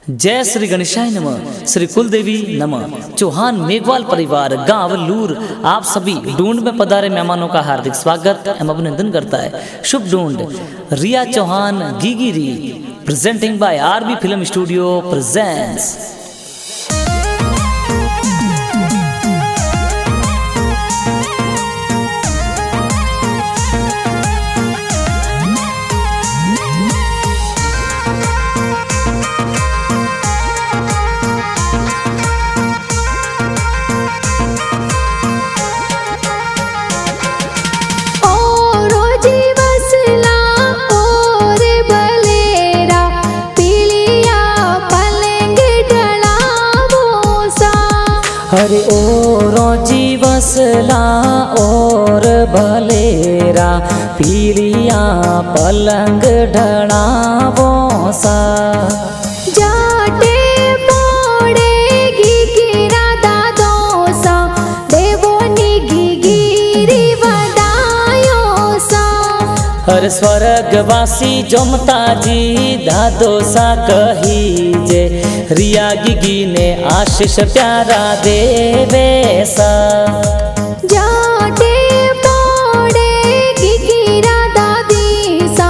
जय श्री गणेशाय नमः। श्री कुलदेवी नमः। चौहान मेघवाल परिवार गांव लूर आप सभी ढूंढ में पधारे मेहमानों का हार्दिक स्वागत एवं अभिनंदन करता है। शुभ ढूंढ रिया चौहान गीगिरी presenting by RB film studio presents. अरे ओ रोजी वसला और भलेरा पीलिया पलंग ढड़ावो सा जाटे पड़ेगी गिरा दादो सा देवोनी गिगिरी वदायो सा। हर स्वर्गवासी जोमता जी दादो सा कही जे रिया गिगी ने आशीष प्यारा देवे सा। जाटे पड़ेगी गिरा दादी सा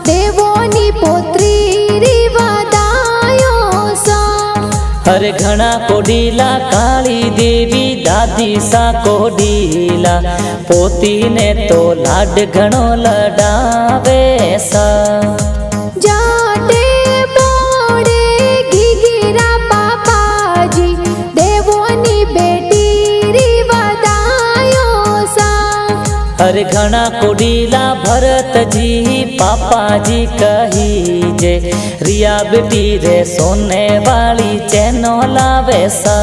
देवोनी पोत्री री वदायो सा। हर घना कोडीला काली देवी दादी सा कोडीला पोती ने तो लाड घणो लडावे सा। जाटे पड़ेगी गिरा पापा जी देवोनी बेटी री वदायो सा। हर घना कोडीला भरत जी पापा जी कही जे रिया बेटी रे सोने वाली चैनो लावे सा।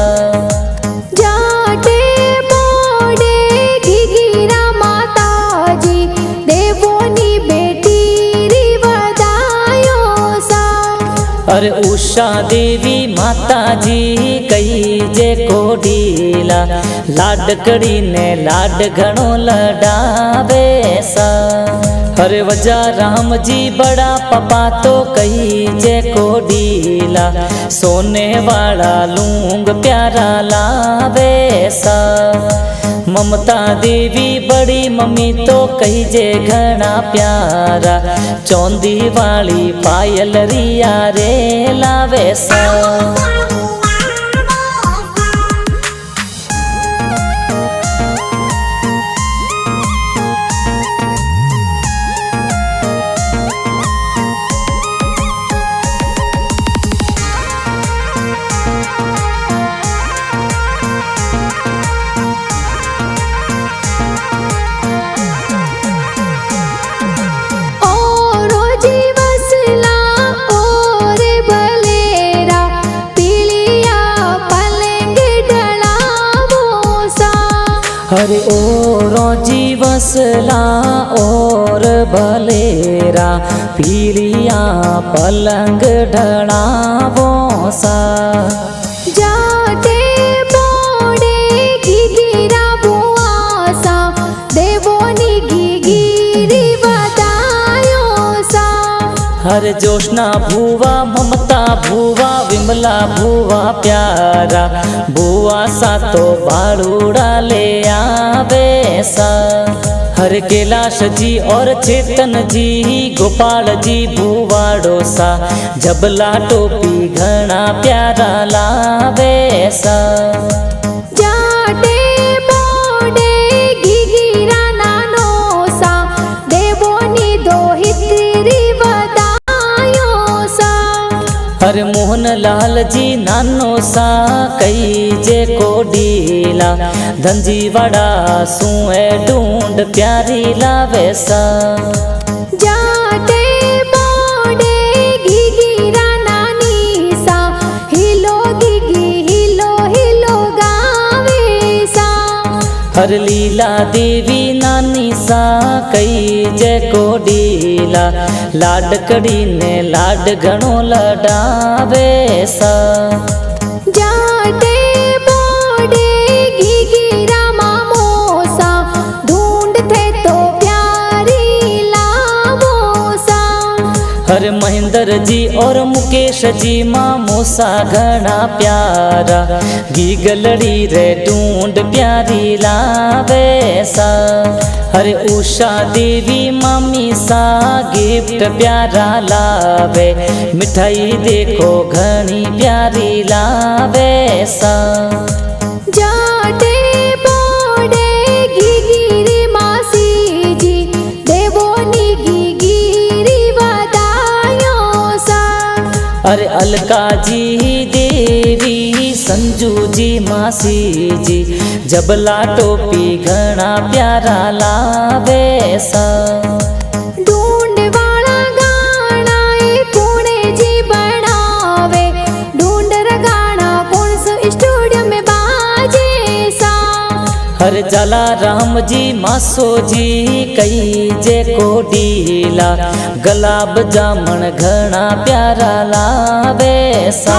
जाटे पड़ेगी गिरा माता जी देवोनी बेटी री वदायो सा। अरे उषा देवी माता जी कही जे कोडीला लाडकड़ी ने लाड घणो लडावे सा। अरे वजा राम जी बड़ा पपा तो कही जे कोडीला सोने वाला लूंग प्यारा लावे सा। ममता देवी बड़ी मम्मी तो कही जे घना प्यारा चौंदी वाली पायल रिया रे लावे सा। अरे ओ रोजी वसला और भलेरा पीलिया पलंग ढड़ावो सा। जाटे पड़ेगी गिरा बुआ सा देवोनी गिगिरी वदायो सा। हर जोशना भुवा ममता भुवा विमला भुवा प्यारा भुवा सा तो बाड़ूड़ा ले आवे सा। हर कैलाश जी और चेतन जी गोपाल जी भुवाड़ो सा जबला टोपी घना प्यारा लावे सा। जाटे पड़ेगी गिरा नानो सा देवोनी दोहित्री वदायो सा। हर मोहन लाल जी नानो सा कई जे कोडीला धंजी वड़ा सुए ढूंढ प्यारी लावे सा। जाटे पड़ेगी गिरा नानी सा हिलो गिगी हिलो हिलो गावे सा। हर लीला देवी नानी सा कई जे कोडीला लाडकड़ी ने लाड घणो लडावे सा। जाटे पड़ेगी गिरा मामो सा ढूंढते तो प्यारी लावो सा। हर महेंद्र जी और मुकेश जी मामो सा घना प्यारा गीगलड़ी रे ढूंढ प्यारी लावे सा। अरे उषा देवी मामी सा गिफ्ट प्यारा लावे मिठाई देखो घनी प्यारी लावे सा। जाटे बोडे घीघीरी मासी जी देवोनी घीघीरी बधाइयों सा। अरे अलका जी देवी संजू जी मासी जी जबला टोपी घना प्यारा लावे सा। ढूंढ वाला गाना ए पुणे जी बनावे ढूंढ रा गाना कौन सो स्टूडियो में बाजे सा। हर जला राम जी मासो जी कई जे को डीला गुलाब जामुन घना प्यारा लावे सा।